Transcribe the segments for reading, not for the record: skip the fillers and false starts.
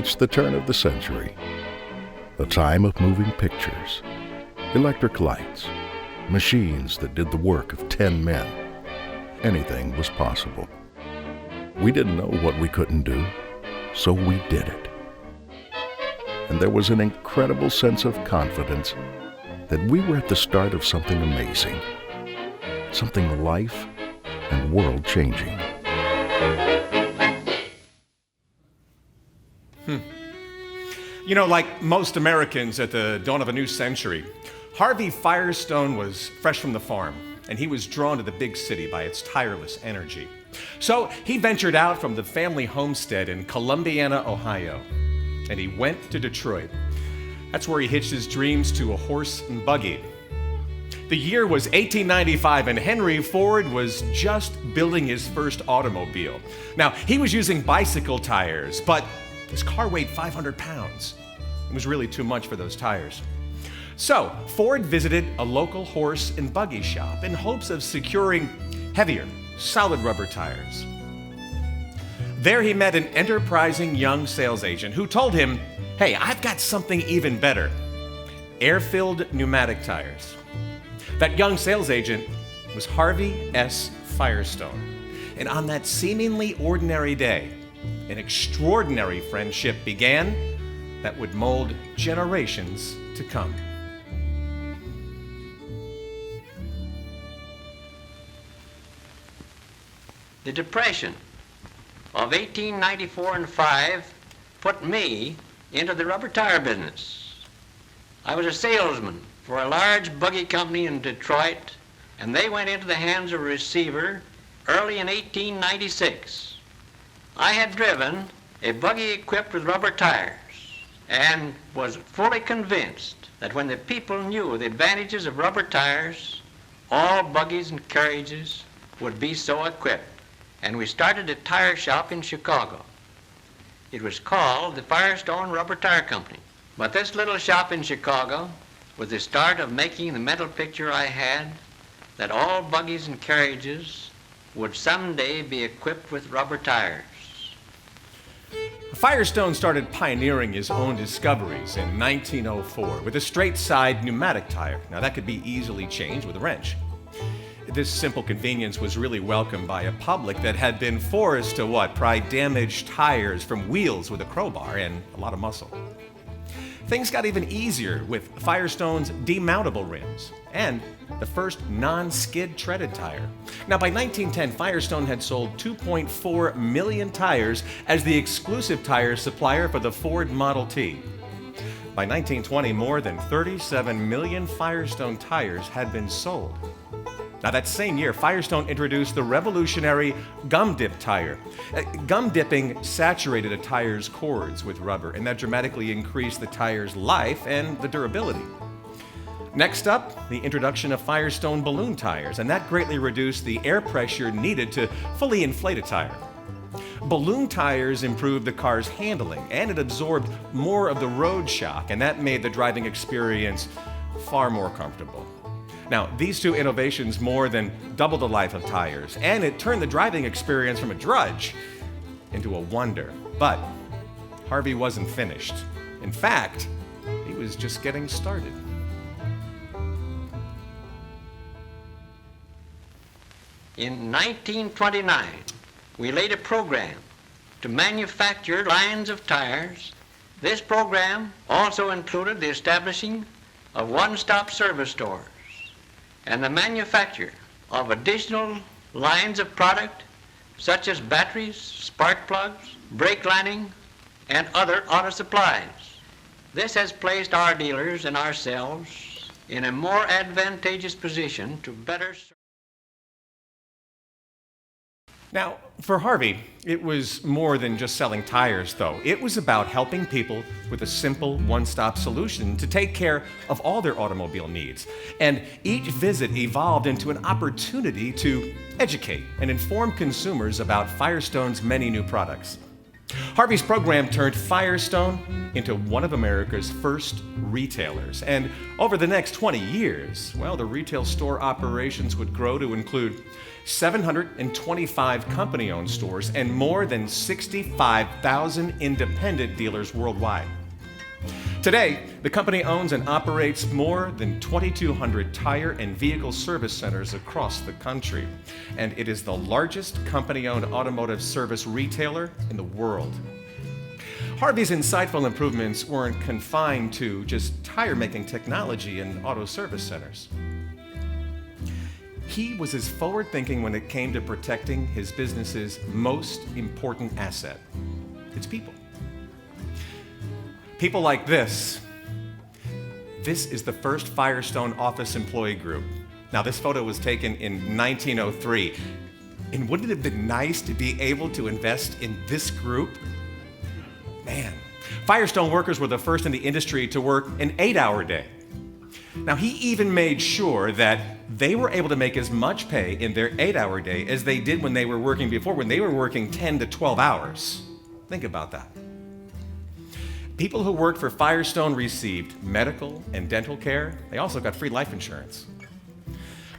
It's the turn of the century, a time of moving pictures, electric lights, machines that did the work of 10 men. Anything was possible. We didn't know what we couldn't do, so we did it. And there was an incredible sense of confidence that we were at the start of something amazing, something life and world-changing. You know, like most Americans at the dawn of a new century, Harvey Firestone was fresh from the farm, and he was drawn to the big city by its tireless energy. So he ventured out from the family homestead in Columbiana, Ohio, and he went to Detroit. That's where he hitched his dreams to a horse and buggy. The year was 1895, and Henry Ford was just building his first automobile. Now, he was using bicycle tires, but his car weighed 500 pounds. It was really too much for those tires. So, Ford visited a local horse and buggy shop in hopes of securing heavier, solid rubber tires. There he met an enterprising young sales agent who told him, "Hey, I've got something even better, air-filled pneumatic tires." That young sales agent was Harvey S. Firestone. And on that seemingly ordinary day, an extraordinary friendship began that would mold generations to come. The Depression of 1894 and 5 put me into the rubber tire business. I was a salesman for a large buggy company in Detroit, and they went into the hands of a receiver early in 1896. I had driven a buggy equipped with rubber tires and was fully convinced that when the people knew the advantages of rubber tires, all buggies and carriages would be so equipped. And we started a tire shop in Chicago. It was called the Firestone Rubber Tire Company. But this little shop in Chicago was the start of making the mental picture I had that all buggies and carriages would someday be equipped with rubber tires. Firestone started pioneering his own discoveries in 1904 with a straight-side pneumatic tire. Now that could be easily changed with a wrench. This simple convenience was really welcomed by a public that had been forced to pry damaged tires from wheels with a crowbar and a lot of muscle. Things got even easier with Firestone's demountable rims and the first non-skid treaded tire. Now, by 1910, Firestone had sold 2.4 million tires as the exclusive tire supplier for the Ford Model T. By 1920, more than 37 million Firestone tires had been sold. Now, that same year, Firestone introduced the revolutionary gum dip tire. Gum dipping saturated a tire's cords with rubber, and that dramatically increased the tire's life and the durability. Next up, the introduction of Firestone balloon tires, and that greatly reduced the air pressure needed to fully inflate a tire. Balloon tires improved the car's handling, and it absorbed more of the road shock, and that made the driving experience far more comfortable. Now, these two innovations more than doubled the life of tires, and it turned the driving experience from a drudge into a wonder. But Harvey wasn't finished. In fact, he was just getting started. In 1929, we laid a program to manufacture lines of tires. This program also included the establishing of one-stop service stores and the manufacture of additional lines of product such as batteries, spark plugs, brake lining, and other auto supplies. This has placed our dealers and ourselves in a more advantageous position to better serve. Now, for Harvey, it was more than just selling tires, though. It was about helping people with a simple one-stop solution to take care of all their automobile needs. And each visit evolved into an opportunity to educate and inform consumers about Firestone's many new products. Harvey's program turned Firestone into one of America's first retailers. And over the next 20 years, well, the retail store operations would grow to include 725 company-owned stores and more than 65,000 independent dealers worldwide. Today, the company owns and operates more than 2,200 tire and vehicle service centers across the country, and it is the largest company-owned automotive service retailer in the world. Harvey's insightful improvements weren't confined to just tire-making technology and auto service centers. He was as forward-thinking when it came to protecting his business's most important asset, its people. People like this. This is the first Firestone office employee group. Now, this photo was taken in 1903. And wouldn't it have been nice to be able to invest in this group? Man, Firestone workers were the first in the industry to work an 8-hour day. Now, he even made sure that they were able to make as much pay in their 8-hour day as they did when they were working before, when they were working 10 to 12 hours. Think about that. People who worked for Firestone received medical and dental care. They also got free life insurance.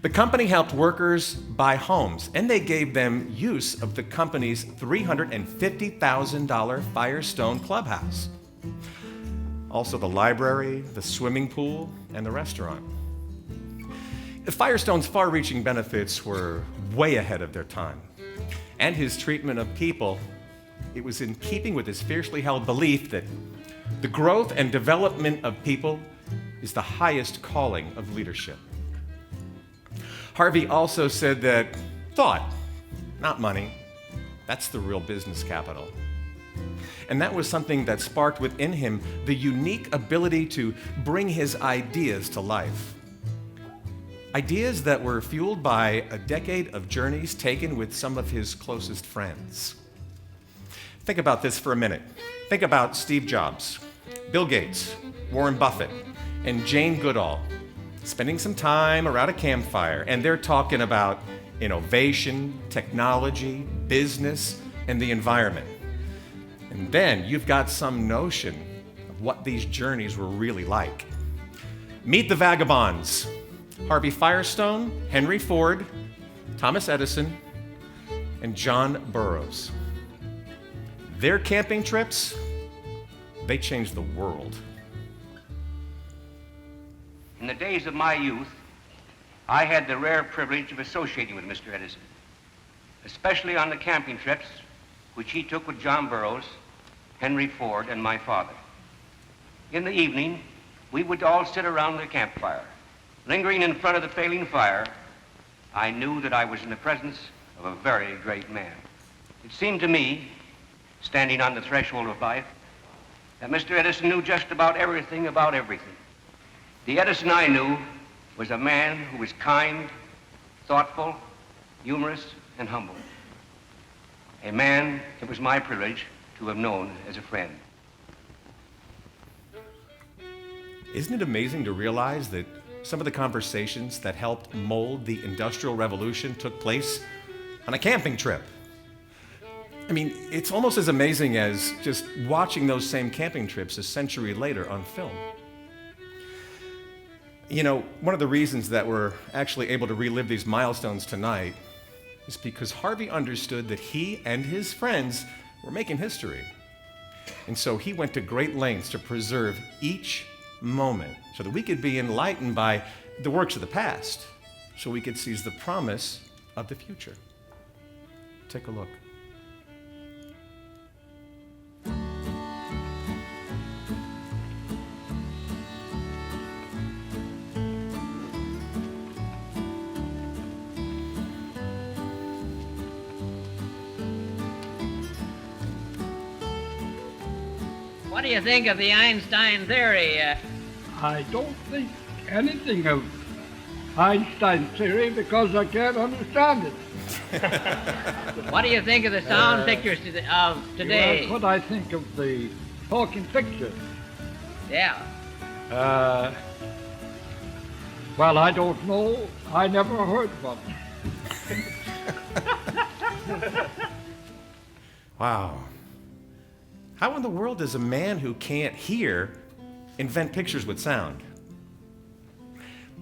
The company helped workers buy homes, and they gave them use of the company's $350,000 Firestone clubhouse. Also the library, the swimming pool, and the restaurant. Firestone's far-reaching benefits were way ahead of their time. And his treatment of people, it was in keeping with his fiercely held belief that the growth and development of people is the highest calling of leadership. Harvey also said that thought, not money, that's the real business capital. And that was something that sparked within him the unique ability to bring his ideas to life. Ideas that were fueled by a decade of journeys taken with some of his closest friends. Think about this for a minute. Think about Steve Jobs, Bill Gates, Warren Buffett, and Jane Goodall spending some time around a campfire, and they're talking about innovation, technology, business, and the environment. And then you've got some notion of what these journeys were really like. Meet the vagabonds: Harvey Firestone, Henry Ford, Thomas Edison, and John Burroughs. Their camping trips, they changed the world. In the days of my youth, I had the rare privilege of associating with Mr. Edison, especially on the camping trips which he took with John Burroughs, Henry Ford, and my father. In the evening, we would all sit around the campfire. Lingering in front of the failing fire, I knew that I was in the presence of a very great man. It seemed to me, standing on the threshold of life, that Mr. Edison knew just about everything about everything. The Edison I knew was a man who was kind, thoughtful, humorous, and humble. A man it was my privilege to have known as a friend. Isn't it amazing to realize that some of the conversations that helped mold the Industrial Revolution took place on a camping trip? I mean, it's almost as amazing as just watching those same camping trips a century later on film. You know, one of the reasons that we're actually able to relive these milestones tonight is because Harvey understood that he and his friends were making history. And so he went to great lengths to preserve each moment so that we could be enlightened by the works of the past, so we could seize the promise of the future. Take a look. What do you think of the Einstein theory? I don't think anything of Einstein's theory because I can't understand it. What do you think of the sound pictures of today? That's what I think of the talking picture. Yeah. Well, I don't know. I never heard one. Wow. How in the world does a man who can't hear invent pictures with sound?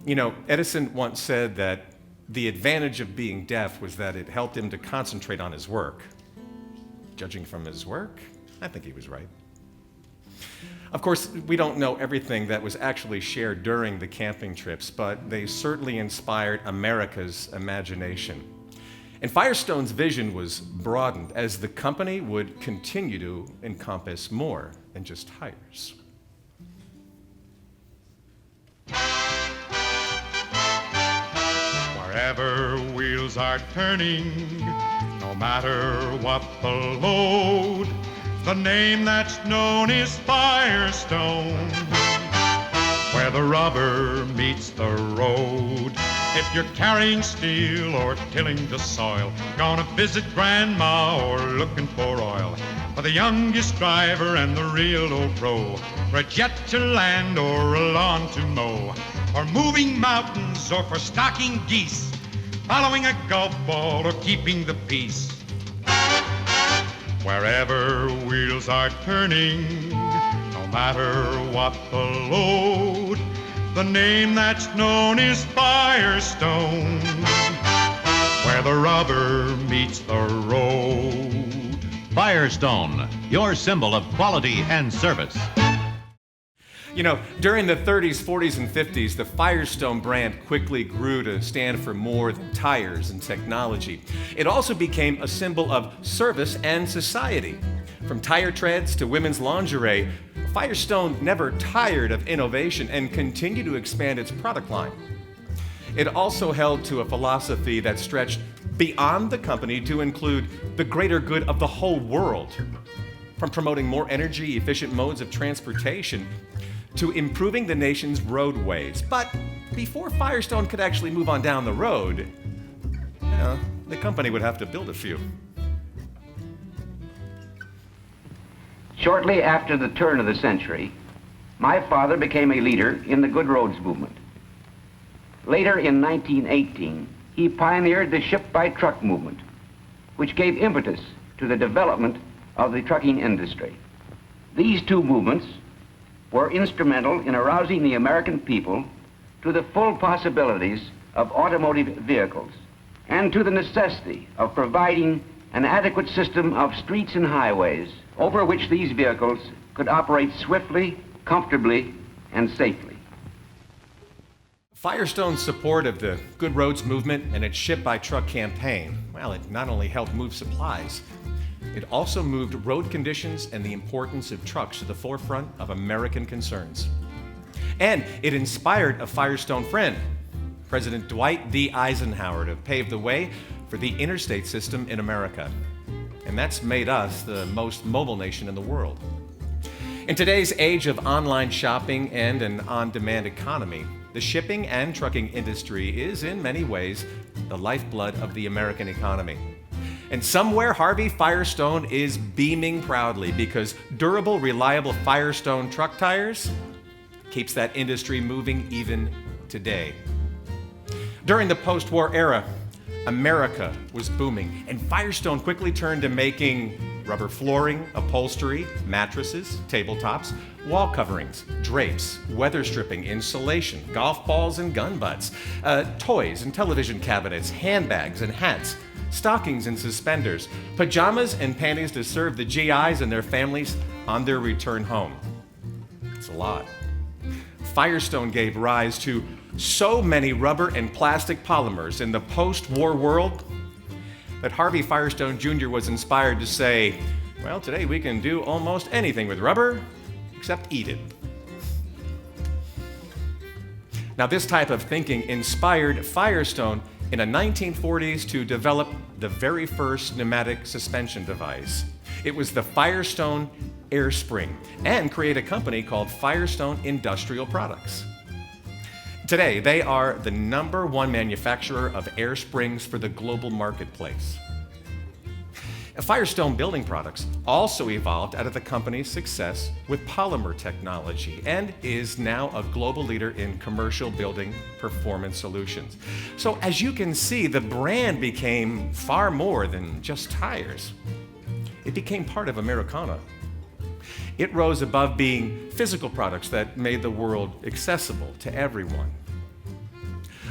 You know, Edison once said that the advantage of being deaf was that it helped him to concentrate on his work. Judging from his work, I think he was right. Of course, we don't know everything that was actually shared during the camping trips, but they certainly inspired America's imagination. And Firestone's vision was broadened as the company would continue to encompass more than just tires. Wherever wheels are turning, no matter what the load, the name that's known is Firestone. Where the rubber meets the road, if you're carrying steel or tilling the soil, gonna visit grandma or looking for oil, for the youngest driver and the real old pro, for a jet to land or a lawn to mow, for moving mountains or for stalking geese, following a golf ball or keeping the peace. Wherever wheels are turning, no matter what the load, the name that's known is Firestone. Where the rubber meets the road. Firestone, your symbol of quality and service. You know, during the 30s, 40s, and 50s, the Firestone brand quickly grew to stand for more than tires and technology. It also became a symbol of service and society. From tire treads to women's lingerie, Firestone never tired of innovation and continued to expand its product line. It also held to a philosophy that stretched beyond the company to include the greater good of the whole world. From promoting more energy-efficient modes of transportation to improving the nation's roadways. But before Firestone could actually move on down the road, the company would have to build a few. Shortly after the turn of the century, my father became a leader in the Good Roads movement. Later in 1918, he pioneered the ship-by-truck movement, which gave impetus to the development of the trucking industry. These two movements were instrumental in arousing the American people to the full possibilities of automotive vehicles and to the necessity of providing an adequate system of streets and highways over which these vehicles could operate swiftly, comfortably, and safely. Firestone's support of the Good Roads movement and its ship-by-truck campaign, well, it not only helped move supplies, it also moved road conditions and the importance of trucks to the forefront of American concerns. And it inspired a Firestone friend, President Dwight D. Eisenhower, to pave the way for the interstate system in America. And that's made us the most mobile nation in the world. In today's age of online shopping and an on-demand economy, the shipping and trucking industry is in many ways the lifeblood of the American economy. And somewhere Harvey Firestone is beaming proudly because durable, reliable Firestone truck tires keeps that industry moving even today. During the post-war era, America was booming, and Firestone quickly turned to making rubber flooring, upholstery, mattresses, tabletops, wall coverings, drapes, weather stripping, insulation, golf balls and gun butts, toys and television cabinets, handbags and hats, stockings and suspenders, pajamas and panties to serve the GIs and their families on their return home. It's a lot. Firestone gave rise to so many rubber and plastic polymers in the post-war world that Harvey Firestone Jr. was inspired to say, well, today we can do almost anything with rubber except eat it. Now, this type of thinking inspired Firestone in the 1940s to develop the very first pneumatic suspension device. It was the Firestone Air Spring, and create a company called Firestone Industrial Products. Today, they are the #1 manufacturer of air springs for the global marketplace. Firestone Building Products also evolved out of the company's success with polymer technology and is now a global leader in commercial building performance solutions. So as you can see, the brand became far more than just tires. It became part of Americana. It rose above being physical products that made the world accessible to everyone.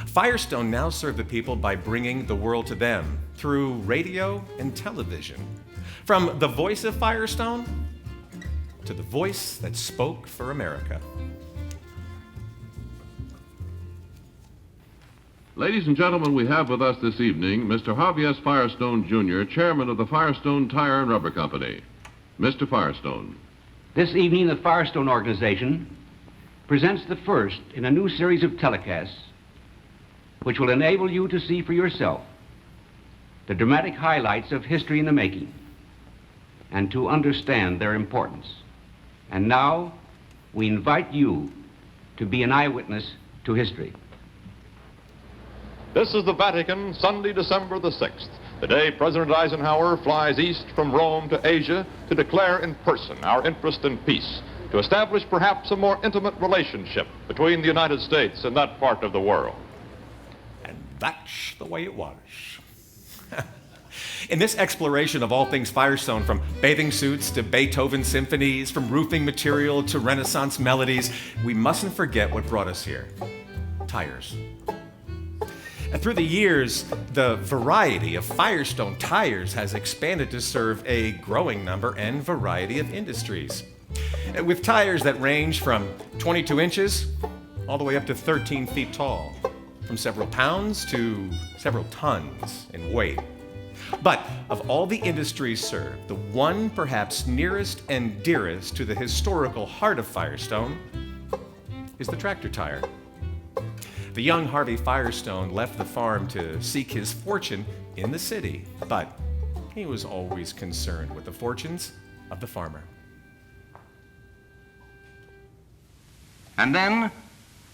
Firestone now served the people by bringing the world to them through radio and television. From the voice of Firestone to the voice that spoke for America. Ladies and gentlemen, we have with us this evening Mr. Harvey S. Firestone, Jr., chairman of the Firestone Tire and Rubber Company. Mr. Firestone. This evening, the Firestone organization presents the first in a new series of telecasts which will enable you to see for yourself the dramatic highlights of history in the making and to understand their importance. And now, we invite you to be an eyewitness to history. This is the Vatican, Sunday, December the 6th, the day President Eisenhower flies east from Rome to Asia to declare in person our interest in peace, to establish perhaps a more intimate relationship between the United States and that part of the world. And that's the way it was. In this exploration of all things Firestone, from bathing suits to Beethoven symphonies, from roofing material to Renaissance melodies, we mustn't forget what brought us here: tires. And through the years, the variety of Firestone tires has expanded to serve a growing number and variety of industries. With tires that range from 22 inches all the way up to 13 feet tall, from several pounds to several tons in weight. But of all the industries served, the one perhaps nearest and dearest to the historical heart of Firestone is the tractor tire. The young Harvey Firestone left the farm to seek his fortune in the city, but he was always concerned with the fortunes of the farmer. And then,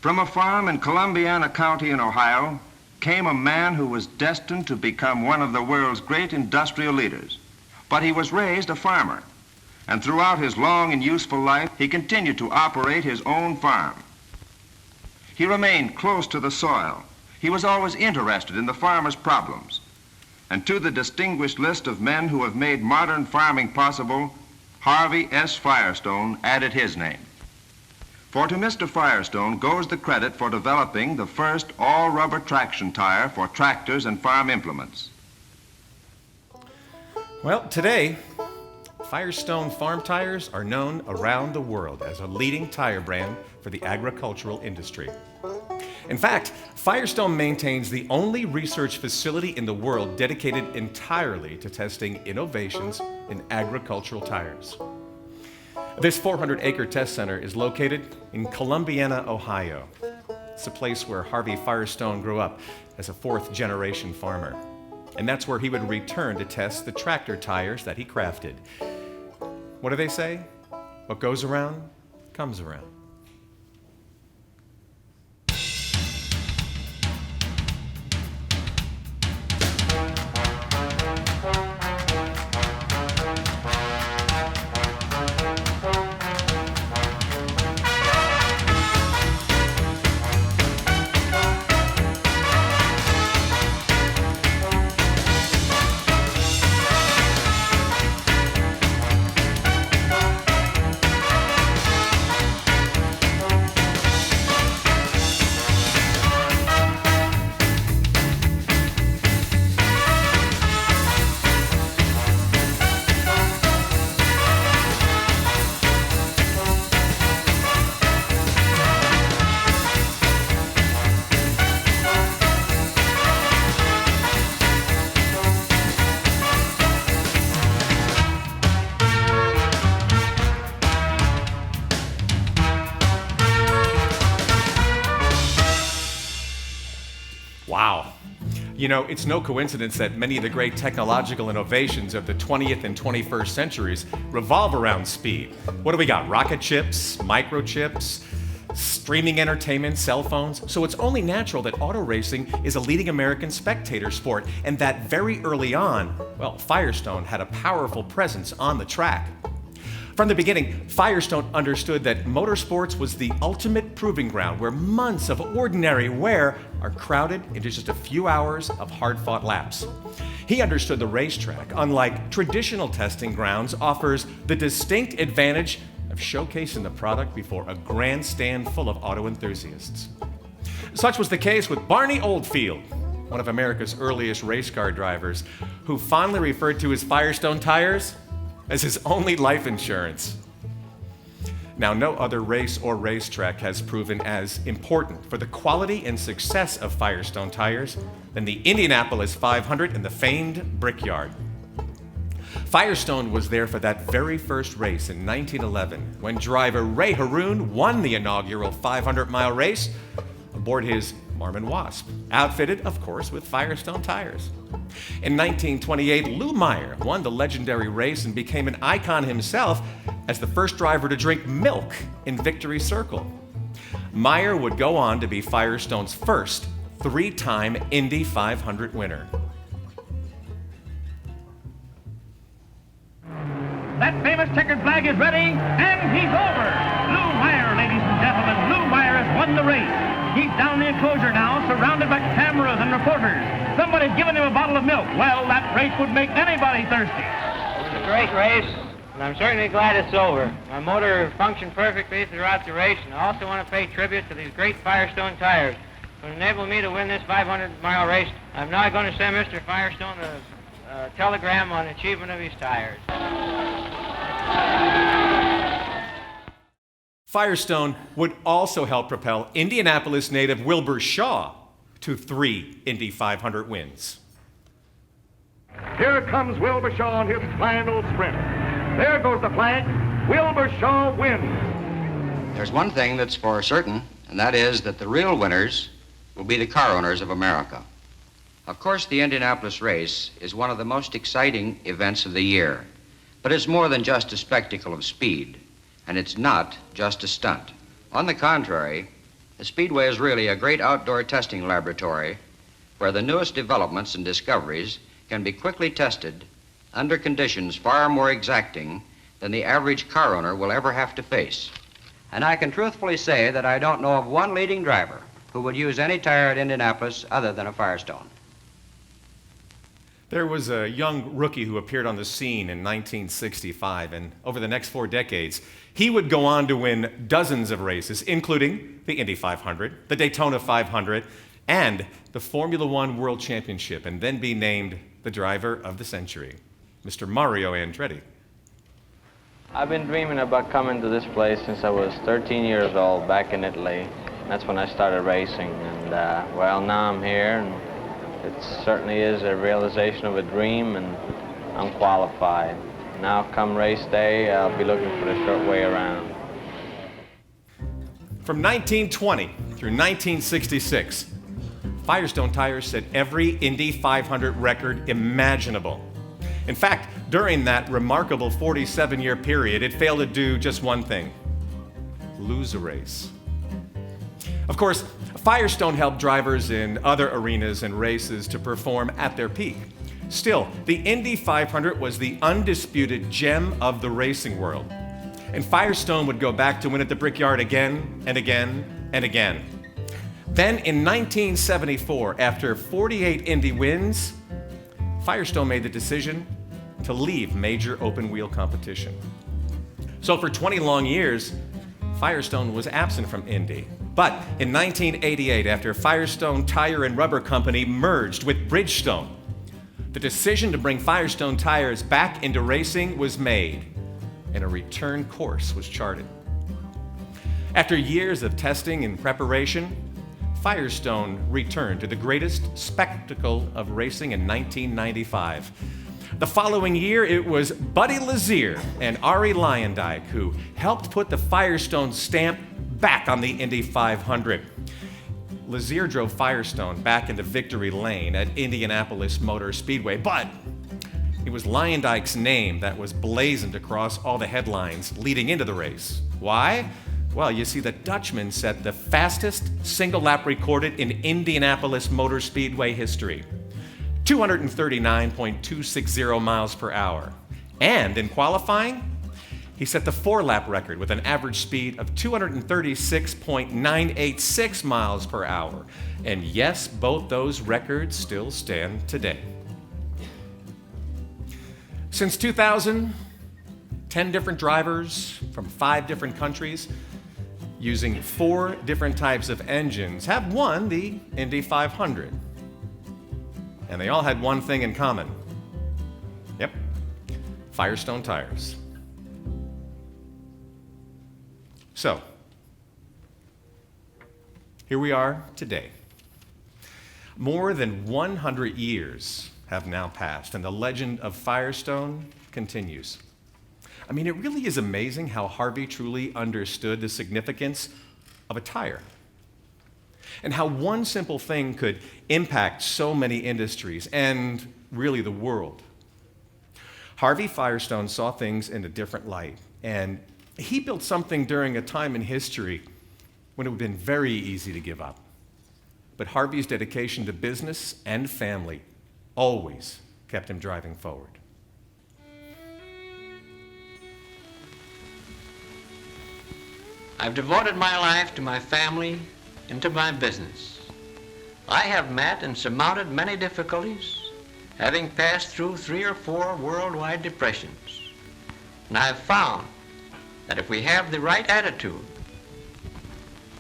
from a farm in Columbiana County in Ohio, came a man who was destined to become one of the world's great industrial leaders. But he was raised a farmer, and throughout his long and useful life, he continued to operate his own farm. He remained close to the soil. He was always interested in the farmer's problems. And to the distinguished list of men who have made modern farming possible, Harvey S. Firestone added his name. For to Mr. Firestone goes the credit for developing the first all-rubber traction tire for tractors and farm implements. Well, today, Firestone farm tires are known around the world as a leading tire brand for the agricultural industry. In fact, Firestone maintains the only research facility in the world dedicated entirely to testing innovations in agricultural tires. This 400-acre test center is located in Columbiana, Ohio. It's a place where Harvey Firestone grew up as a fourth-generation farmer. And that's where he would return to test the tractor tires that he crafted. What do they say? What goes around, comes around. Wow. You know, it's no coincidence that many of the great technological innovations of the 20th and 21st centuries revolve around speed. What do we got? Rocket ships, microchips, streaming entertainment, cell phones. So it's only natural that auto racing is a leading American spectator sport, and that very early on, well, Firestone had a powerful presence on the track. From the beginning, Firestone understood that motorsports was the ultimate proving ground where months of ordinary wear are crowded into just a few hours of hard-fought laps. He understood the racetrack, unlike traditional testing grounds, offers the distinct advantage of showcasing the product before a grandstand full of auto enthusiasts. Such was the case with Barney Oldfield, one of America's earliest race car drivers, who fondly referred to his Firestone tires as his only life insurance. Now, no other race or racetrack has proven as important for the quality and success of Firestone tires than the Indianapolis 500 and the famed Brickyard. Firestone was there for that very first race in 1911 when driver Ray Haroon won the inaugural 500-mile race aboard his Marmon Wasp, outfitted, of course, with Firestone tires. In 1928, Lou Meyer won the legendary race and became an icon himself as the first driver to drink milk in Victory Circle. Meyer would go on to be Firestone's first three-time Indy 500 winner. That famous checkered flag is ready, and he's over. Lou Meyer, ladies and gentlemen, Lou Meyer has won the race. He's down the enclosure now, surrounded by cameras and reporters. Somebody's given him a bottle of milk. Well, that race would make anybody thirsty. It's a great race, and I'm certainly glad it's over. My motor functioned perfectly throughout the race, and I also want to pay tribute to these great Firestone tires who enabled me to win this 500-mile race. I'm now going to send Mr. Firestone a telegram on achievement of his tires. Firestone would also help propel Indianapolis native Wilbur Shaw to 3 Indy 500 wins. Here comes Wilbur Shaw on his fine old sprint. There goes the flag. Wilbur Shaw wins. There's one thing that's for certain, and that is that the real winners will be the car owners of America. Of course, the Indianapolis race is one of the most exciting events of the year, but it's more than just a spectacle of speed, and it's not just a stunt. On the contrary, the Speedway is really a great outdoor testing laboratory where the newest developments and discoveries can be quickly tested under conditions far more exacting than the average car owner will ever have to face. And I can truthfully say that I don't know of one leading driver who would use any tire at Indianapolis other than a Firestone. There was a young rookie who appeared on the scene in 1965, and over the next 4 decades, he would go on to win dozens of races, including the Indy 500, the Daytona 500, and the Formula One World Championship, and then be named the driver of the century, Mr. Mario Andretti. I've been dreaming about coming to this place since I was 13 years old back in Italy. That's when I started racing, and well, now I'm here, and it certainly is a realization of a dream, and I'm qualified. Now, come race day, I'll be looking for the short way around. From 1920 through 1966, Firestone Tires set every Indy 500 record imaginable. In fact, during that remarkable 47-year period, it failed to do just one thing: lose a race. Of course, Firestone helped drivers in other arenas and races to perform at their peak. Still, the Indy 500 was the undisputed gem of the racing world. And Firestone would go back to win at the Brickyard again and again and again. Then in 1974, after 48 Indy wins, Firestone made the decision to leave major open-wheel competition. So for 20 long years, Firestone was absent from Indy. But in 1988, after Firestone Tire and Rubber Company merged with Bridgestone, the decision to bring Firestone tires back into racing was made, and a return course was charted. After years of testing and preparation, Firestone returned to the greatest spectacle of racing in 1995. The following year, it was Buddy Lazier and Arie Luyendyk who helped put the Firestone stamp back on the Indy 500. Lazier drove Firestone back into victory lane at Indianapolis Motor Speedway, but it was Luyendyk's name that was blazoned across all the headlines leading into the race. Why? Well, you see, the Dutchman set the fastest single lap recorded in Indianapolis Motor Speedway history, 239.260 miles per hour. And in qualifying, He set the 4-lap record with an average speed of 236.986 miles per hour. And yes, both those records still stand today. Since 2000, 10 different drivers from 5 different countries using 4 different types of engines have won the Indy 500. And they all had one thing in common. Yep, Firestone Tires. So, here we are today. More than 100 years have now passed, and the legend of Firestone continues. I mean, it really is amazing how Harvey truly understood the significance of a tire, and how one simple thing could impact so many industries and really the world. Harvey Firestone saw things in a different light, and he built something during a time in history when it would have been very easy to give up. But Harvey's dedication to business and family always kept him driving forward. I've devoted my life to my family and to my business. I have met and surmounted many difficulties, having passed through 3 or 4 worldwide depressions. And I've found that if we have the right attitude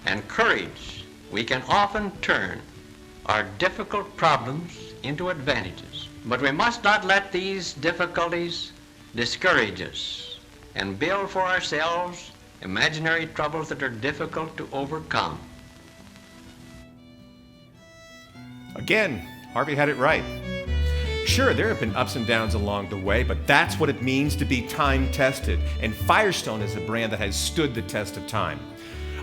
and courage, we can often turn our difficult problems into advantages. But we must not let these difficulties discourage us and build for ourselves imaginary troubles that are difficult to overcome. Again, Harvey had it right. Sure, there have been ups and downs along the way, but that's what it means to be time-tested, and Firestone is a brand that has stood the test of time.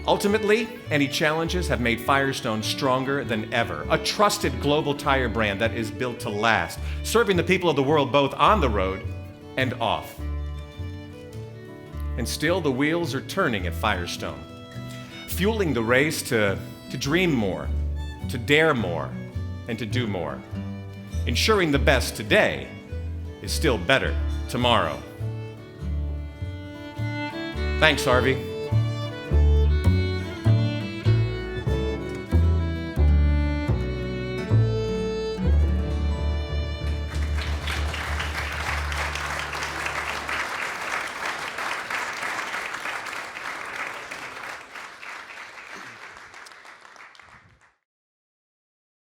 Ultimately, any challenges have made Firestone stronger than ever, a trusted global tire brand that is built to last, serving the people of the world both on the road and off. And still, the wheels are turning at Firestone, fueling the race to dream more, to dare more, and to do more. Ensuring the best today is still better tomorrow. Thanks, Harvey.